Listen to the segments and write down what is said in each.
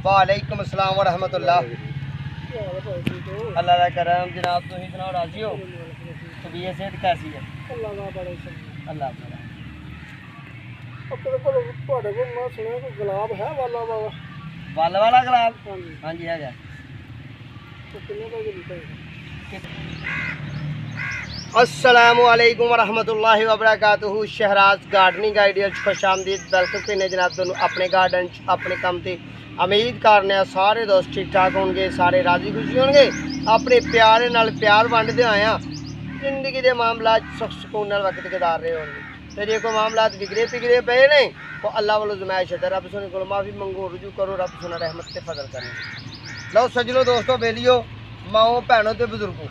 वालेकुम अस्सलाम वरहमतुल्लाह। अल्लाह का करम जनाब, तुम सुनाओ, राजी हो? तबीयत सेहत कैसी है? अल्लाह गुलाब है वाला बाबा वाला वाला गुलाब? हाँ जी है। अस्सलामु अलैकुम वरहमतुल्लाहि वबरकातुहू। शहराज गार्डनिंग आइडिया खुशामदीद। वेलकम करने जनाब तुम अपने गार्डन अपने काम से। उम्मीद करने सारे दोस्त ठीक ठाक होंगे, सारे राजी खुशी होंगे, अपने प्यारे नाल प्यार वंडते आए जिंदगी के मामला सुख सुकून नाल वक्त गुजार रहे होंगे। तो जो कोई मामला बिगड़े पिगड़े पे ने तो अल्लाह वालों जमाइश है, रब सोने को माफ़ी मंगो, रुजू करो, रब सोना रहमत से फजल करने। लो सजनो दोस्तों बेलियो माओ भैनों तो बुजुर्गों,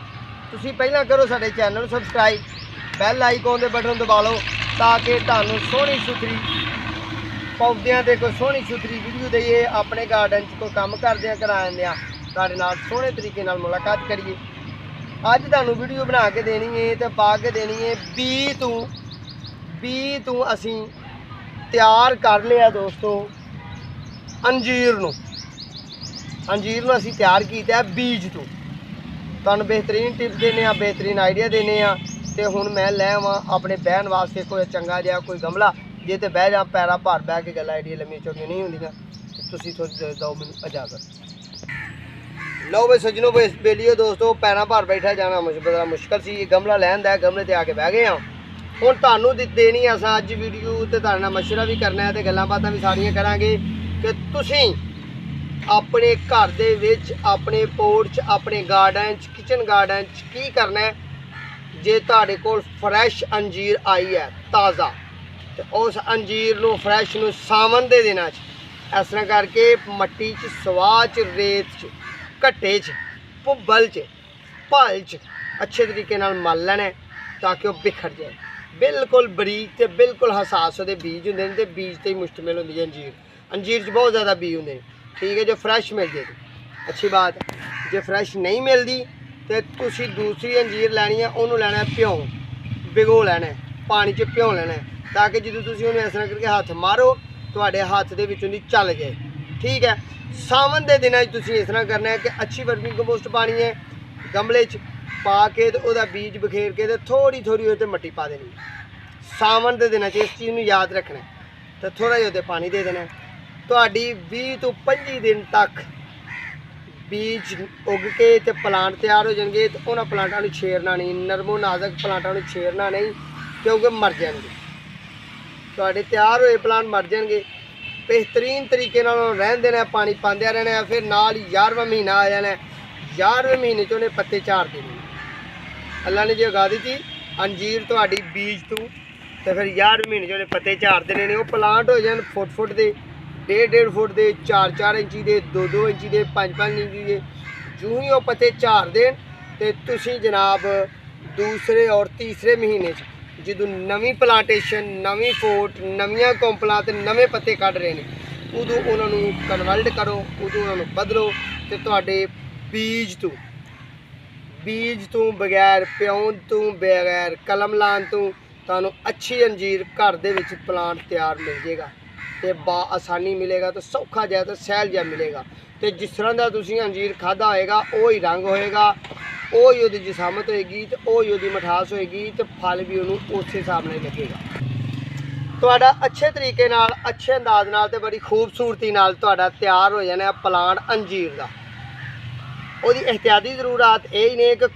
तुसी पहला करो साडे चैनल सबसक्राइब, बैल आइकॉन के बटन दबा लो ताकि तुहानू सोहनी सुथरी पौदियां ते कोई सोहनी सुथरी वीडियो दईए, अपने गार्डन च कोई काम करदियां करांदियां तुहाडे नाल सोहने तरीके नाल मुलाकात करिए। अज तुहानू वीडियो बना के देनी है तो पा के देनी है बी तू असी तैयार कर लिया दोस्तों अंजीर नू असी तैयार किया बीज तो तुहानू बेहतरीन टिप्स देने, बेहतरीन आइडिया देने। तो हुण मैं लै आवां अपने बहन वास्ते कोई चंगा जिहा कोई गमला, जे तो बह जा पैरा भर बह के गल्लां एडियां लम्मियां चौड़ियां नहीं होंदियां। तुसीं थोड़ी दो मैनूं इजाजत। लो भाई सजनों बेलियो दोस्तों, पैरा भर बैठा जाना बड़ा मुश्किल सी, गमला लैन दा गमले ते आके बह गए हाँ। हुण तुहानू देनी असां अज वीडियो ते तुहाडे नाल मशवरा भी करना है ते गल्लां बातां भी सारियां करांगे कि तुसीं अपने घर दे विच, अपने पोर्च च, अपने गार्डन च, किचन गार्डन च की करना है। जे तुहाडे कोल फ्रैश अंजीर आई है ताज़ा, तो उस अंजीर नूं फ्रैश नूं सावन दे दिनां च इस तरह करके मट्टी च, स्वाह च, रेत च, घट्टे च, भुब्बल च, भल च अच्छे तरीके नाल मल लैना ताकि वह बिखर जाए। बिल्कुल बरीक ते बिल्कुल हसास वो बीज होंदे ने, बीज ते ही मुश्तमिल होंदी है अंजीर च बहुत ज़्यादा बीज होंदे। ठीक है, जो फ्रैश मिल जाए अच्छी बात, जो फ्रैश नहीं मिलती तो तुसी दूसरी अंजीर लैनी है, उन्होंने लैना है भ्यों, भिगो लैना है, पानी च भ्यों लैना है ताकि जो तुसी उन्हें इस तरह करके हाथ मारो तुहाडे हाथ दे विचों दी चल जाए। ठीक है, सावन के दिनों तुसी इस तरह करना है कि अच्छी वर्मी कंपोस्ट पानी है, गमले च पा के तो वह बीज बखेर के तो थोड़ी थोड़ी वो मट्टी पा देनी। सावन के दिनों इस चीज़ को याद रखना है, तो थोड़ा जिहा पानी दे देना। तुहाडी 20 तो 25 दिन तक बीज उग के तो प्लांट तैयार हो जाएंगे। तो उन्होंने प्लांटा को छेड़ना नहीं, नरमो नाजक प्लांटा को छेड़ना नहीं क्योंकि मर जाएंगे, तुहाडे तैयार हुए प्लांट मर जाएंगे। बेहतरीन तरीके रहन देना, पानी पांदे रहना है। फिर नाल 11वां महीना आ जाना है, 11वें महीने च उन्हें पत्ते चार देने। अल्लाह ने जो उगा दी थी अंजीर तुहाडी बीज तो फिर 11वें महीने च उन्हें पत्ते चार देने ने। वो प्लांट हो जाए फुट दे, 1.5 फुट के, 4 इंची के, 2 इंची के, 5 इंची के। जूँ ही वो पत्ते चार देन तो तुसी जनाब दूसरे और तीसरे महीने जो नवी प्लांटेशन, नवी फोट, नवियाँ कोंपलां ते नवे पत्ते कढ़ रहे हैं, उदों उन्होंने कन्वर्ट करो, उदों उन्होंने बदलो तो तुहाडे बीज तो बगैर प्यों तो बगैर कलम लान तो तुहानू अच्छी अंजीर घर दे विच प्लांट तैयार मिल जाएगा तो बा आसानी मिलेगा, तो सौखा जाए तो सहल जा मिलेगा। तो जिस तरह का तुसीं अंजीर खादा होएगा वो ही रंग होएगा, वो ही उहदी जिसामत होएगी, तो वो ही उहदी मिठास होएगी, तो फल भी उन्होंने उस हिसाब नाल लगेगा। तुहाडा अच्छे तरीके नाल, अच्छे अंदाज नाल ते बड़ी खूबसूरती नाल तुहाडा तैयार हो जाना प्लांट अंजीर का। ਉਹਦੀ एहतियाती जरूरत यही ने कि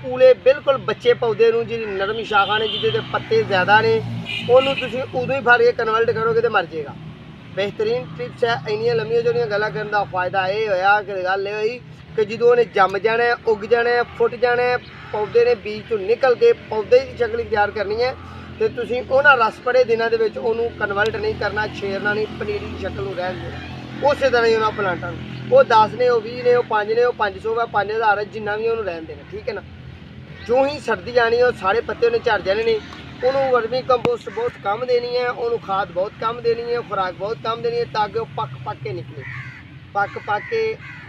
कूले बिल्कुल बच्चे पौधे नूं जी नरम शाखा ने जिहदे पत्ते ज़्यादा ने उन्होंने तुसीं उदों ही फड़ के कन्वर्ट करोगे तो मर जाएगा। बेहतरीन टिप्स है। इन्नियां लम्मियां जोड़ियां गल्लां करन दा फायदा ये होया कि गल ये हुई कि जदों उन्हें जम जाना है, उग जाना है, फुट जाना है, पौधे ने बीज तो निकल के पौधे की शक्ल तैयार करनी है, तो तुसीं उन्हां रस पड़े दिनों दे विच उहनूं कन्वर्ट नहीं करना, छेड़ना नहीं, पनीरी की शक्ल नूं रहन देना। उस तरह ही उन्होंने प्लांटां वो 10 ने, वो 20 ने, वो 5 ने, वो 500 है, 5000 है, जिन्ना भी उन्होंने रहन देना। ठीक है ना, जो ही सर्दी आनी है सारे पत्ते उन्हें झड़ जाने ने। उन्होंने वर्मी कंपोस्ट बहुत कम देनी है, उन्होंने खाद बहुत कम देनी है, खुराक बहुत कम देनी है ताकि वो पक के निकले, पक के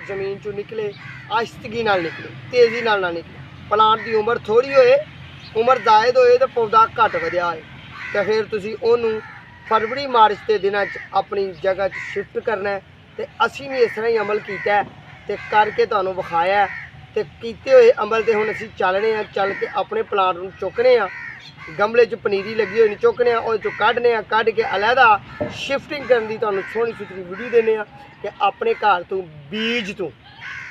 जमीन चो निकले, आहिस्तगी नाल निकले, तेज़ी नाल ना निकले। प्लांट की उम्र थोड़ी होए, उम्र जायद होए तो पौधा घट वधिया होए, तो फिर तुसीं उन्होंने फरवरी मार्च के दिनों अपनी जगह शिफ्ट करना है तो असी भी इस तरह ही अमल किया तो करके तुहानूं विखाया तो कीते हुए अमल तो हुण असीं चलने आ, चल के अपने प्लांट नूं चुकने आ, गमले च पनीरी लगी हुई नहीं चुकने उहदे चों कढने आ, कढ के अलहदा शिफ्टिंग करन दी तुहानूं सोहनी सुथरी वीडियो देने आ कि अपने घर तो बीज तो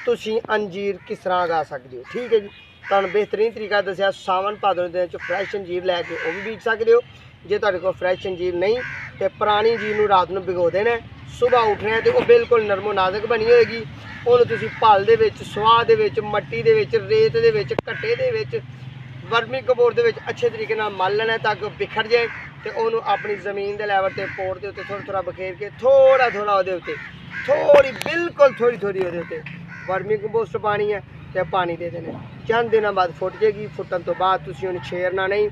तुसीं अंजीर किस तरह उगा सकदे हो। ठीक है जी, तुहानूं बेहतरीन तरीका दस्सिया। सावन भादों दे दिनां च फ्रैश अंजीर लैके वो भी बीज सकदे हो। जे तुहाडे कोल फ्रैश अंजीर नहीं तो पुरानी अंजीर नूं रात नूं भिगो देना, सुबह उठना तो वो बिल्कुल नरमो नाजुक बनी होएगी। उहनूं तुसीं भल दे विच, स्वाह दे विच, मट्टी दे विच, रेत दे विच, घट्टे दे विच, वर्मी कंपोस्ट दे विच अच्छे तरीके नाल मल लेना ताकि वो बिखर जाए तो उन्होंने अपनी ज़मीन के लैवल से पोड़ के उत्ते थोड़ा थोड़ा बखेर के थोड़ा थोड़ा वो थोड़ी बिल्कुल थोड़ी थोड़ी वो वर्मी कंपोस्ट पानी है तो पानी दे देने। चंद दिनों बाद फुट जाएगी, फुटन तो बाद तुसीं उन्हें छेड़ना नहीं।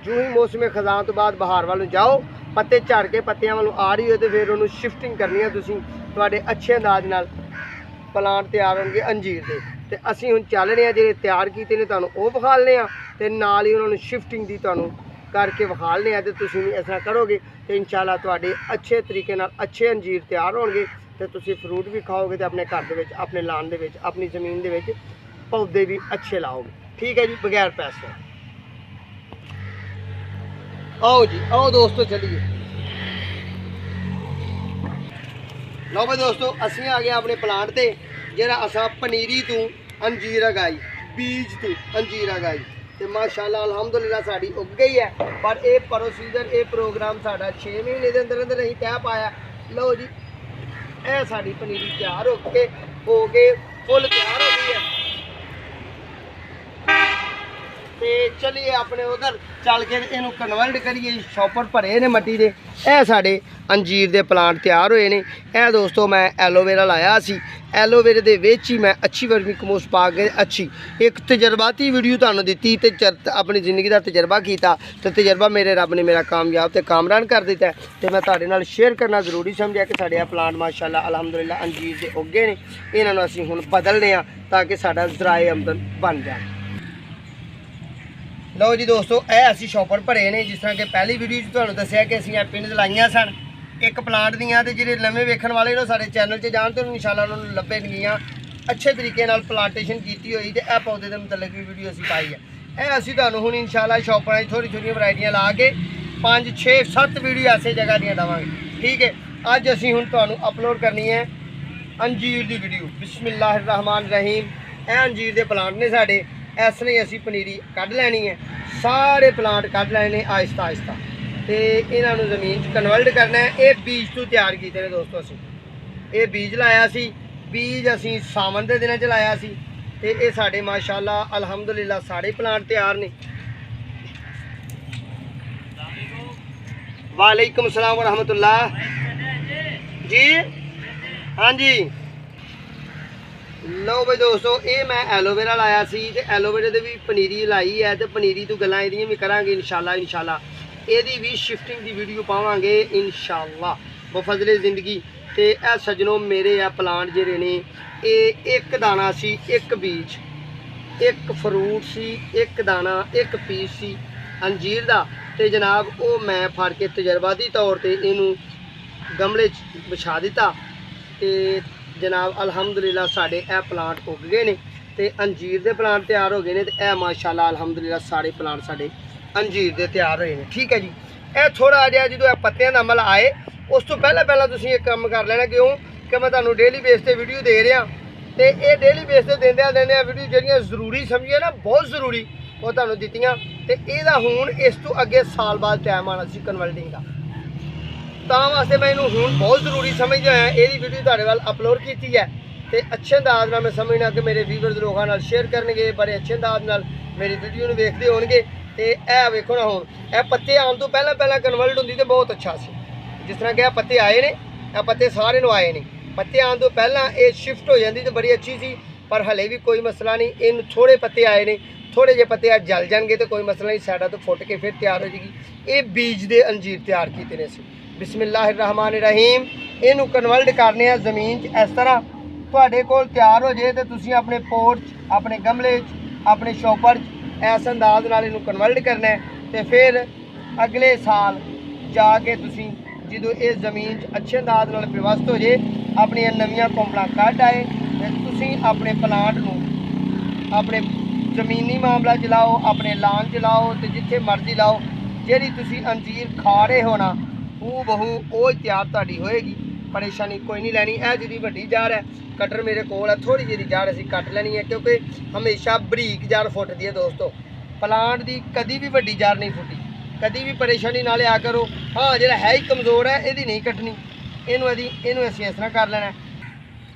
जो ही मौसम खजान तो बाद बहार वालों जाओ, पत्ते झड़ के पत्तियां वालों आ रही हो तो फिर उन्होंने शिफ्टिंग करनी है। तुसीं तुहाडे अच्छे अंदाज नाल प्लांट तैयार होंगे अंजीर के। तो असीं हुण चल रहे हैं ਜਿਹੜੇ तैयार कीते ने तुहानूं ਉਹ ਵਿਖਾਲਨੇ आ ਤੇ ਨਾਲ ਹੀ ਉਹਨਾਂ ਨੂੰ शिफ्टिंग ਦੀ ਤੁਹਾਨੂੰ करके विखालने आ। तो तुसीं भी इस तरह करोगे तो इंशाल्लाह तुहाडे अच्छे तरीके नाल अच्छे अंजीर तैयार होणगे तो तुसीं फ्रूट भी खाओगे तो अपने घर दे विच, अपने लान दे विच, अपनी ज़मीन दे विच पौधे भी अच्छे लाओगे। ठीक है जी, बगैर पैसे। आओ जी, आओ दोस्तों चलिए। लो भाई दोस्तों, असीं आ गए अपने प्लांट ते जिहड़ा असां पनीरी तो अंजीर उगाई, बीज तो अंजीर उगाई तो माशाअल्लाह अलहमदुलिल्लाह साड़ी उग गई है। पर यह प्रोसीजर ये प्रोग्राम साड़ा 6 महीने के अंदर अंदर नहीं तय पाया। लो जी, यह साड़ी पनीरी तैयार हो के फुल तैयार हो गई है। तो चलिए अपने उधर चल के इनू कन्वर्ट करिए। शॉपर भरे ने मट्टी के, यह साढ़े अंजीर के प्लांट तैयार होए ने। यह दोस्तों मैं एलोवेरा लाया सी, एलोवेरे दे विच ही मैं अच्छी वर्मी कंपोस्ट पा के अच्छी एक तजर्बाती वीडियो तुहानूं दित्ती ते अपनी जिंदगी का तजर्बा किया तो तजर्बा मेरे रब ने मेरा कामयाब तो कामरान कर दिता तो मैं तुहाडे नाल शेयर करना जरूरी समझा कि साढ़े प्लांट माशाअल्लाह अलहमदुलिल्लाह अंजीर के उगे ने। इन्होंने असीं हुण बदलने आ ताकि साडा ज़राए आमदन बन जाए। लो जी दोस्तों, यह असीं शॉपर भरे ने जिस तरह कि पहली वीडियो तुहानूं दस्सिया कि असीं पिंड लाइयां सन एक प्लांट दियां ते जिहड़े नवें वेखण वाले ने साडे चैनल 'च जाण तो इंशाअल्लाह उन्हां नूं लभणगियां अच्छे तरीके नाल प्लांटेशन कीती होई ते यह पौधे दे मुतलक भी वीडियो असीं पाई है। यह असीं तुहानूं हुण इंशाअल्लाह शॉपरां 'च थोड़ी थोड़ी वैरायटियां ला के 5 6 7 वीडियो ऐसे जगह दियां देवांगे। ठीक है, अज असीं हुण तुहानूं अपलोड करनी है अंजीर की वीडियो। बिस्मिल्लाहिर्रहमानिर्रहीम। यह अंजीर के प्लांट ने साडे, इस तरह असीं पनीरी कढ लैनी है, सारे प्लांट कढ लैने आहिस्ता आहिस्ता तो इन्हों जमीन कन्वर्ट करना है। ये बीज तो तैयार किए हैं दोस्तों। असीं ये बीज लाया सी, बीज असीं सावन के दिनों च लाया सी ते ये साडे माशाअल्लाह अलहमदुलिल्लाह सारे प्लांट तैयार ने। वालेकुम सलाम रहमतुल्लाह जी। हाँ जी, लो भाई दोस्तों, ये मैं एलोवेरा लाया सी ते एलोवेरे दे भी पनीरी लाई है तो पनीरी तो गल्लां इहदियां भी करांगे इंशाअल्लाह ਇਹਦੀ भी शिफ्टिंग की वीडियो पावांगे इंशाअल्लाह बफजले ज़िंदगी। तो यह सजनों मेरे आ प्लांट जिहड़े ने ये एक दाना सी, एक बीज, एक फ्रूट सी, एक दाना, एक पीस सी अंजीर का। तो जनाब वो मैं फड़ के तजर्बाती तौर पर इनू गमले बिछा दिता तो जनाब अलहमदुलिल्लाह साढ़े यह प्लांट उग गए ने तो अंजीर के प्लांट तैयार हो गए हैं। तो यह माशाअल्लाह अलहमदुलिल्लाह सारे प्लांट साढ़े अंजीर के तैयार होए हैं। ठीक है जी, यह थोड़ा जिहा जो पत्तियां का अमल आए उस तो पहला तुसीं एक काम कर लेना, क्यों कि मैं तुहानूं डेली बेस पर वीडियो दे रहा तो ये डेली बेस पर देंदे वीडियो जिहड़ियां जरूरी समझिए ना, बहुत जरूरी वो तुहानूं दित्तियां। तो यहदा हुण इस तो अगे साल बाद टाइम आना सी कन्वर्टिंग का, तां वास्ते मैं इनू हुण बहुत जरूरी समझदा है यही वीडियो तुहाडे वाल अपलोड की है। तो अच्छे अंदाज नाल मैं समझना कि मेरे व्यूअर्स लोगों नाल शेयर करनगे, बड़े अच्छे अंदाज नाल मेरी वीडियो वेखते होणगे। तो यह वेखो ना हुण यह पत्ते आने तो पहला कन्वर्ट होंदी तो बहुत अच्छा सी, जिस तरह कि यह पत्ते आए ने, यह पत्ते सारे नूं आए ने, पत्ते आने तो पहला ये शिफ्ट हो जाती तो बड़ी अच्छी सी। पर हले भी कोई मसला नहीं, इन थोड़े पत्ते आए ने, थोड़े जे पत्ते आज जल जाएंगे तो कोई मसला नहीं, साइडा तो फुट के फिर तैयार हो जाएगी। ये बीज दे अंजीर तैयार किए ने सी। बिस्मिल्लाहिर्रहमानिर्रहीम। इनू कन्वर्ट करने जमीन इस तरह तुहाडे कोल तैयार हो जाए तो तुसीं अपने पोर्च, अपने गमले, अपने शॉपर इस अंदाज नाल इनू कन्वर्ट करना है। तो फिर अगले साल जाके तुसीं जो ये जमीन अच्छे अंदाज नाल व्यवस्थित हो जाए अपनियां नवीं कोंपलां कढ आए ते तुसीं अपने प्लांट नूं अपने जमीनी मामला च लाओ, अपने लान च लाओ ते जिथे मर्जी लाओ। जिहड़ी तुसीं अंजीर खा रहे हो ना हू बहू वो तैयार तुहाडी होएगी, परेशानी कोई नहीं लैनी। यह जी वड्डी जार है, कटर मेरे कोल है, थोड़ी जी जार असीं कट लैनी है क्योंकि हमेशा बरीक जार फुटदी है दोस्तों। प्लांट की कभी भी वड्डी जार नहीं फुटी, कभी भी परेशानी ना लिया करो। हाँ जिहड़ा है ही कमज़ोर है यदी नहीं कटनी, इनू असीं इस तरह कर लेना।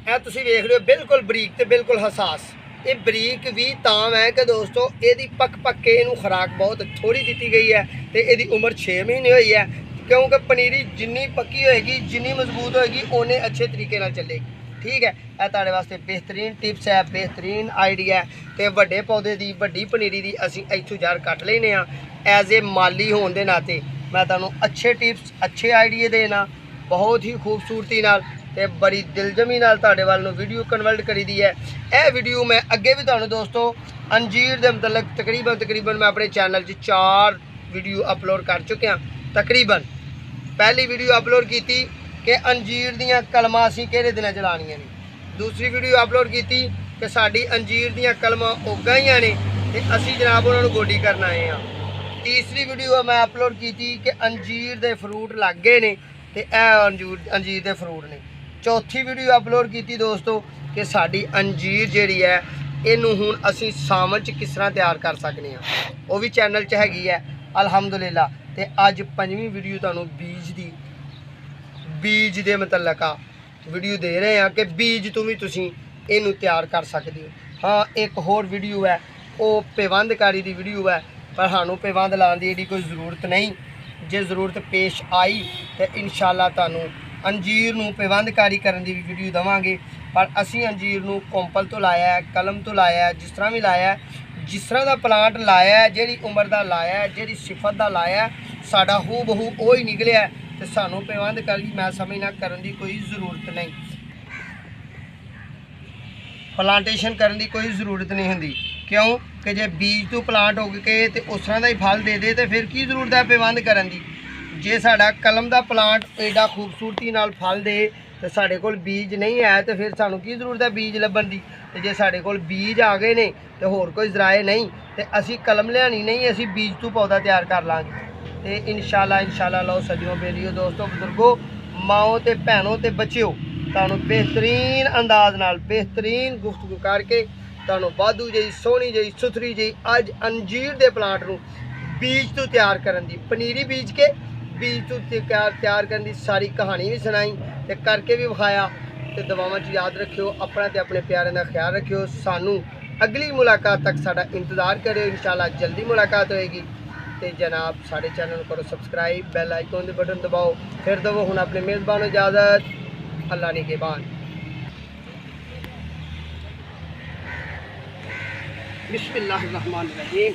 यह तुसीं वेख रहे हो बिल्कुल बरीक ते बिल्कुल हसास। ये बरीक भी तां है कि दोस्तों यदी पक के इनू खुराक बहुत थोड़ी दी गई है तो यदी उम्र 6 महीने हुई है, क्योंकि पनीरी जिन्नी पक्की होएगी जिन्नी मजबूत होएगी उन्ने अच्छे तरीके नाल चलेगी। ठीक है, यह तुहाडे वास्ते बेहतरीन टिप्स है, बेहतरीन आइडिया है। तो वड्डे पौधे की वड्डी पनीरी की असीं इत्थों जार कट लेने आ। एज ए माली होने के नाते मैं तुहानूं अच्छे टिप्स अच्छे आइडिया देना, बहुत ही खूबसूरती नाल ते बड़ी दिलजमी नाल तुहाडे वाल नूं वीडियो कन्वर्ट करी दी है। यह वीडियो मैं अगे भी तुहानूं दोस्तों अंजीर के मतलब तकरीबन मैं अपने चैनल 4 वीडियो अपलोड कर चुकिया। तकरीबन पहली वीडियो अपलोड की कि अंजीर दियाँ कलमां असीं किहड़े दिनां च लाणियां ने, दूसरी वीडियो अपलोड की कि साडी अंजीर दियां कलमां उग गईयां ने ते असीं जनाब उन्हां नूं गोडी करन आए हां। तीसरी वीडियो मैं अपलोड की कि अंजीर दे फ्रूट लग गए ने ते अंजीर दे फ्रूट ने। चौथी वीडियो अपलोड की दोस्तों कि साडी अंजीर जिहड़ी है इनू हुण असीं सावन च किस तरह तैयार कर सकते हैं, वो भी चैनल च हैगी है अलहमदुलिल्लाह। ते अज पंजवीं वीडियो तुहानूं बीज दे मतलब वीडियो दे रहे हैं कि बीज तो भी तुसीं इनू तैयार कर सकते हो। हाँ एक होर वीडियो है वो पेवंदकारी की वीडियो है, पर सानूं पेवंद लाने की एडी कोई ज़रूरत नहीं। जे ज़रूरत पेश आई तो इंशाअल्लाह तुहानूं अंजीर नूं पेवंदकारी करने की भी वीडियो देवांगे। पर असीं अंजीर नूं कोंपल तो लाया है, कलम तो लाया है, जिस तरह भी लाया है, जिस तरह का प्लांट लाया है, जिहड़ी उम्र का लाया है, जिहड़ी सिफत का लाया है, साडा हू बहू वो ही निकलिया है। तो सानूं पेवंदकारी मैं समझना करने की कोई ज़रूरत नहीं, प्लांटेशन करने की कोई ज़रूरत नहीं होंदी। क्यों कि जे बीज तो प्लांट हो के तो उस तरह का ही फल दे दे तो फिर की जरूरत है पेवंद करने की। जे साडा कलम का प्लांट एडा खूबसूरती नाल फल दे तो साडे कोल बीज नहीं है तो फिर सानू की जरूरत है बीज लभन की। तो जे साडे कोल बीज आ गए ने तो होर कोई जराए नहीं तो असी कलम लियानी नहीं, असी बीज तो पौधा तैयार कर लांगे। तो इंशाअल्लाह लो सज्जनों बेलियो दोस्तों बुजुर्गो माओ ते भैनों ते बच्चिओ तुहानूं बेहतरीन अंदाज नाल बेहतरीन गुफ्तगू करके तुहानूं वाधू जी सोहनी जी सुथरी जी अज अंजीर के प्लांट नूं बीज तो तैयार करन दी, पनीरी बीज के बीज तो तैयार करने की सारी कहानी भी सुनाई ते करके भी विखाया। तो दुआवां च याद रखियो, अपना ते अपने प्यारे का ख्याल रखियो। सानू अगली मुलाकात तक साडा इंतज़ार करियो, इंशाअल्लाह जल्दी मुलाकात होएगी। तो जनाब साढ़े चैनल करो सब्सक्राइब, बैल आइकॉन के बटन दबाओ। फिर दवो हुण अपने मेज़बान इजाज़त, अल्लाह निगहबान। बिस्मिल्लाहिर्रहमानिर्रहीम।